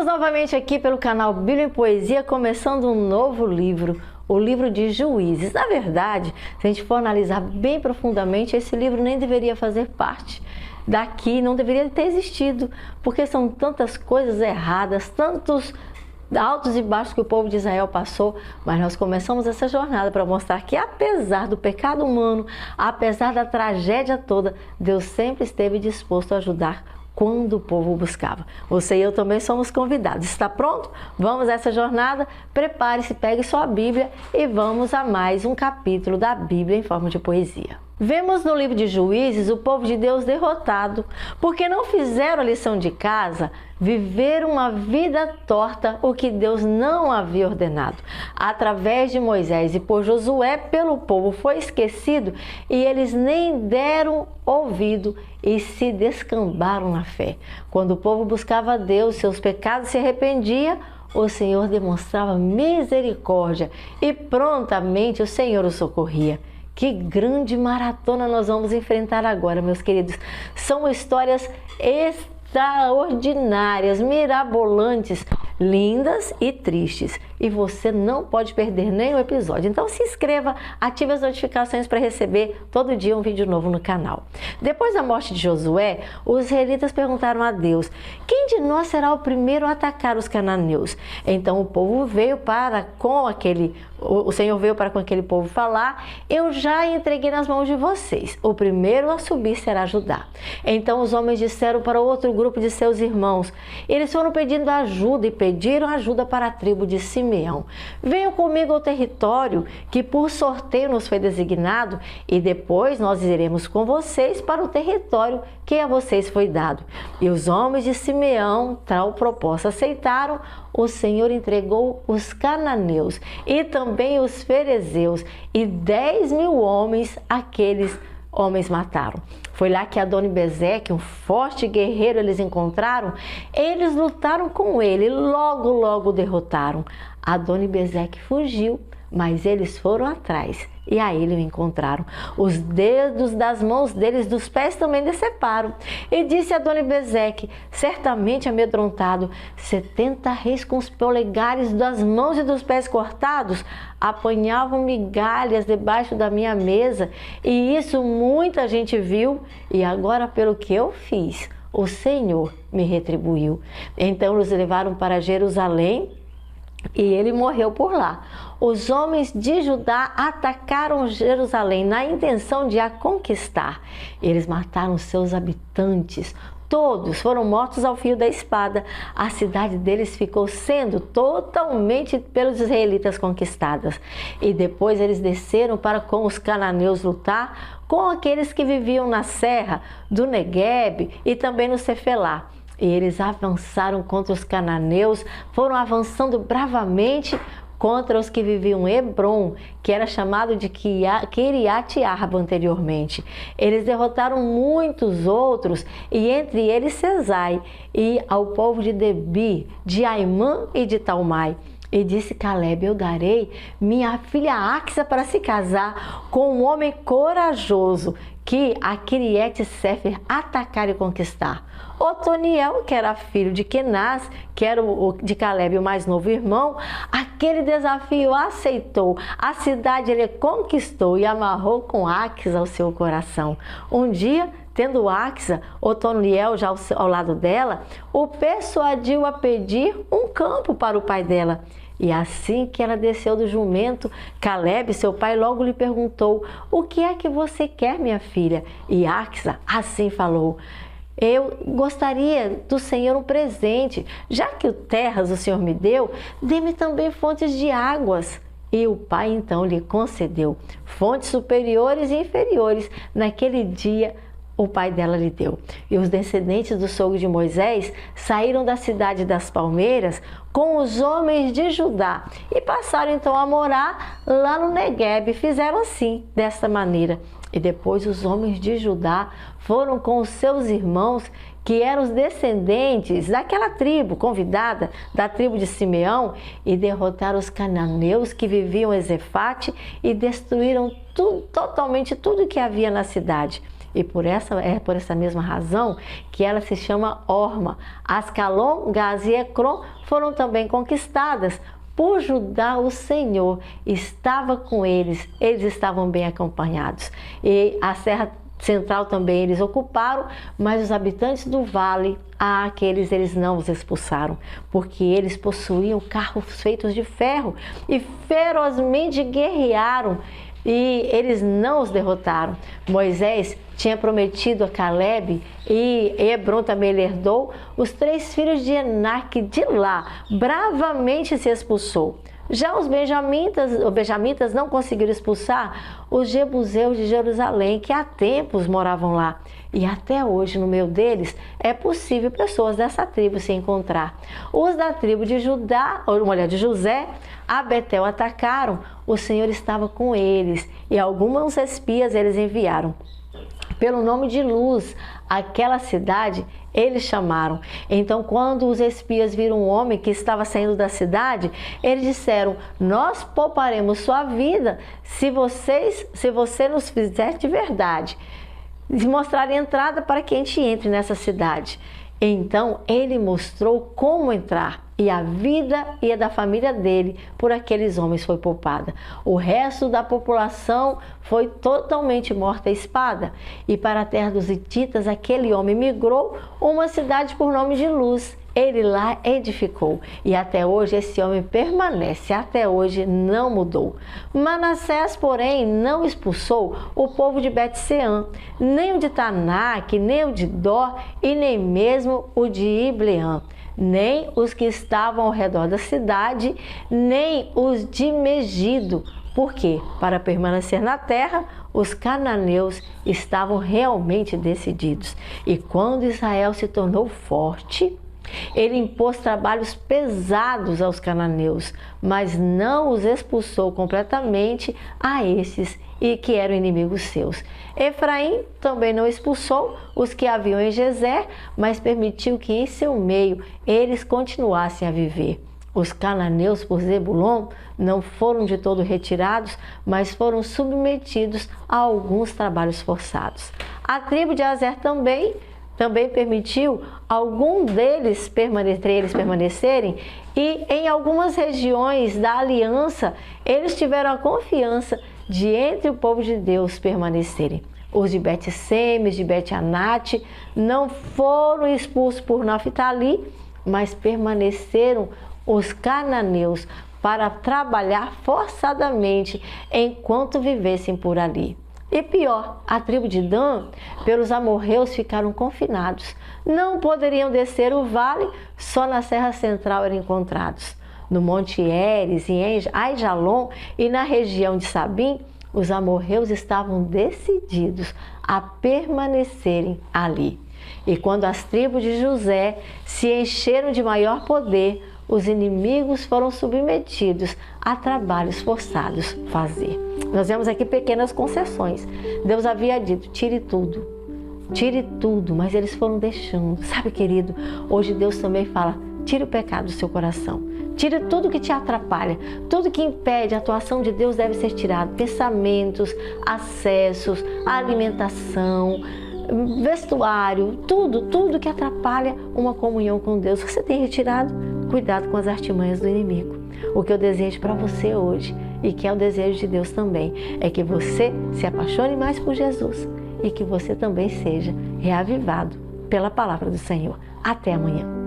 novamente aqui pelo canal Bíblia em Poesia, começando um novo livro, o livro de Juízes. Na verdade, se a gente for analisar bem profundamente, esse livro nem deveria fazer parte daqui, não deveria ter existido, porque são tantas coisas erradas, tantos altos e baixos que o povo de Israel passou, mas nós começamos essa jornada para mostrar que apesar do pecado humano, apesar da tragédia toda, Deus sempre esteve disposto a ajudar quando o povo buscava. Você e eu também somos convidados. Está pronto? Vamos a essa jornada? Prepare-se, pegue sua Bíblia e vamos a mais um capítulo da Bíblia em forma de poesia. Vemos no livro de Juízes o povo de Deus derrotado, porque não fizeram a lição de casa, viveram uma vida torta, o que Deus não havia ordenado. Através de Moisés e por Josué, pelo povo foi esquecido e eles nem deram ouvido e se descambaram na fé. Quando o povo buscava a Deus, seus pecados se arrependia, o Senhor demonstrava misericórdia e prontamente o Senhor o socorria. Que grande maratona nós vamos enfrentar agora, meus queridos. São histórias extraordinárias, mirabolantes, lindas e tristes. E você não pode perder nenhum episódio. Então se inscreva, ative as notificações para receber todo dia um vídeo novo no canal. Depois da morte de Josué, os israelitas perguntaram a Deus: quem de nós será o primeiro a atacar os cananeus? Então o povo veio o Senhor veio para com aquele povo falar: eu já entreguei nas mãos de vocês. O primeiro a subir será Judá. Então os homens disseram para outro grupo de seus irmãos. Eles foram pedindo ajuda e pediram ajuda para a tribo de Simeão. Venham comigo ao território que por sorteio nos foi designado e depois nós iremos com vocês para o território que a vocês foi dado. E os homens de Simeão tal proposta aceitaram. O Senhor entregou os cananeus e também os ferezeus e 10.000 homens aqueles homens mataram. Foi lá que Adoni-Bezeque, um forte guerreiro, eles encontraram. Eles lutaram com ele e logo derrotaram. Adoni-Bezeque fugiu, mas eles foram atrás e a ele o encontraram. Os dedos das mãos deles, dos pés também deceparam. E disse Adoni-Bezeque, certamente amedrontado: 70 reis com os polegares das mãos e dos pés cortados apanhavam migalhas debaixo da minha mesa, e isso muita gente viu, e agora pelo que eu fiz, o Senhor me retribuiu. Então os levaram para Jerusalém e ele morreu por lá. Os homens de Judá atacaram Jerusalém na intenção de a conquistar. Eles mataram seus habitantes. Todos foram mortos ao fio da espada. A cidade deles ficou sendo totalmente pelos israelitas conquistadas. E depois eles desceram para com os cananeus lutar com aqueles que viviam na serra do Neguebe e também no Cefelá. E eles avançaram contra os cananeus, foram avançando bravamente contra os que viviam em Hebron, que era chamado de Quiriate-Arba anteriormente. Eles derrotaram muitos outros, e entre eles Cesai, e ao povo de Debir, de Aimã e de Talmai. E disse Calebe: eu darei minha filha Axa para se casar com um homem corajoso que a Quiriete-Sefer atacar e conquistar. Otoniel, que era filho de Kenaz, que era o de Calebe, o mais novo irmão, aquele desafio aceitou. A cidade ele conquistou e amarrou com Axa ao seu coração. Um dia, tendo Axa, Otoniel já ao lado dela, o persuadiu a pedir um campo para o pai dela. E assim que ela desceu do jumento, Calebe, seu pai, logo lhe perguntou: o que é que você quer, minha filha? E Axa assim falou: eu gostaria do Senhor um presente, já que terras o Senhor me deu, dê-me também fontes de águas. E o pai então lhe concedeu fontes superiores e inferiores. Naquele dia o pai dela lhe deu. E os descendentes do sogro de Moisés saíram da cidade das palmeiras com os homens de Judá e passaram então a morar lá no Neguebe. Fizeram assim, desta maneira. E depois os homens de Judá foram com os seus irmãos, que eram os descendentes daquela tribo convidada, da tribo de Simeão, e derrotaram os cananeus que viviam em Zefate e destruíram totalmente tudo que havia na cidade. E por essa mesma razão que ela se chama Horma. Ascalon, Gaza e Ecrom foram também conquistadas. Por Judá, o Senhor estava com eles estavam bem acompanhados. E a Serra Central também eles ocuparam, mas os habitantes do vale, eles não os expulsaram, porque eles possuíam carros feitos de ferro e ferozmente guerrearam, e eles não os derrotaram. Moisés tinha prometido a Calebe, e Hebron também ele herdou, os 3 filhos de Enaque. De lá bravamente se expulsou. Já os benjamitas não conseguiram expulsar os jebuseus de Jerusalém, que há tempos moravam lá. E até hoje, no meio deles, é possível pessoas dessa tribo se encontrar. Os da tribo de Judá, ou mulher de José, a Betel atacaram. O Senhor estava com eles, e alguns espias eles enviaram. Pelo nome de Luz, aquela cidade, eles chamaram. Então, quando os espias viram um homem que estava saindo da cidade, eles disseram: nós pouparemos sua vida se você nos fizer de verdade, mostrar a entrada para que a gente entre nessa cidade. Então, ele mostrou como entrar, e a vida e a da família dele por aqueles homens foi poupada. O resto da população foi totalmente morta à espada. E para a terra dos hititas, aquele homem migrou uma cidade por nome de Luz. Ele lá edificou, e até hoje esse homem permanece, até hoje não mudou. Manassés, porém, não expulsou o povo de Bet-Sean, nem o de Tanak, nem o de Dor, e nem mesmo o de Ibleã, nem os que estavam ao redor da cidade, nem os de Megido, porque, para permanecer na terra, os cananeus estavam realmente decididos. E quando Israel se tornou forte, ele impôs trabalhos pesados aos cananeus, mas não os expulsou completamente a esses e que eram inimigos seus. Efraim também não expulsou os que haviam em Gezer, mas permitiu que em seu meio eles continuassem a viver. Os cananeus por Zebulon não foram de todo retirados, mas foram submetidos a alguns trabalhos forçados. A tribo de Aser também permitiu algum deles permanecerem, e em algumas regiões da aliança eles tiveram a confiança de entre o povo de Deus permanecerem. Os de Bet-Semes, de Bet-Anate não foram expulsos por Naftali, mas permaneceram os cananeus para trabalhar forçadamente enquanto vivessem por ali. E pior, a tribo de Dan, pelos amorreus, ficaram confinados. Não poderiam descer o vale, só na Serra Central eram encontrados. No Monte Heres, em Aijalon e na região de Sabim, os amorreus estavam decididos a permanecerem ali. E quando as tribos de José se encheram de maior poder, os inimigos foram submetidos a trabalhos forçados fazer. Nós vemos aqui pequenas concessões. Deus havia dito: tire tudo, mas eles foram deixando. Sabe, querido, hoje Deus também fala: tire o pecado do seu coração. Tire tudo que te atrapalha, tudo que impede a atuação de Deus deve ser tirado. Pensamentos, acessos, alimentação, vestuário, tudo que atrapalha uma comunhão com Deus. Você tem retirado? Cuidado com as artimanhas do inimigo. O que eu desejo para você hoje, e que é o desejo de Deus também, é que você se apaixone mais por Jesus e que você também seja reavivado pela palavra do Senhor. Até amanhã.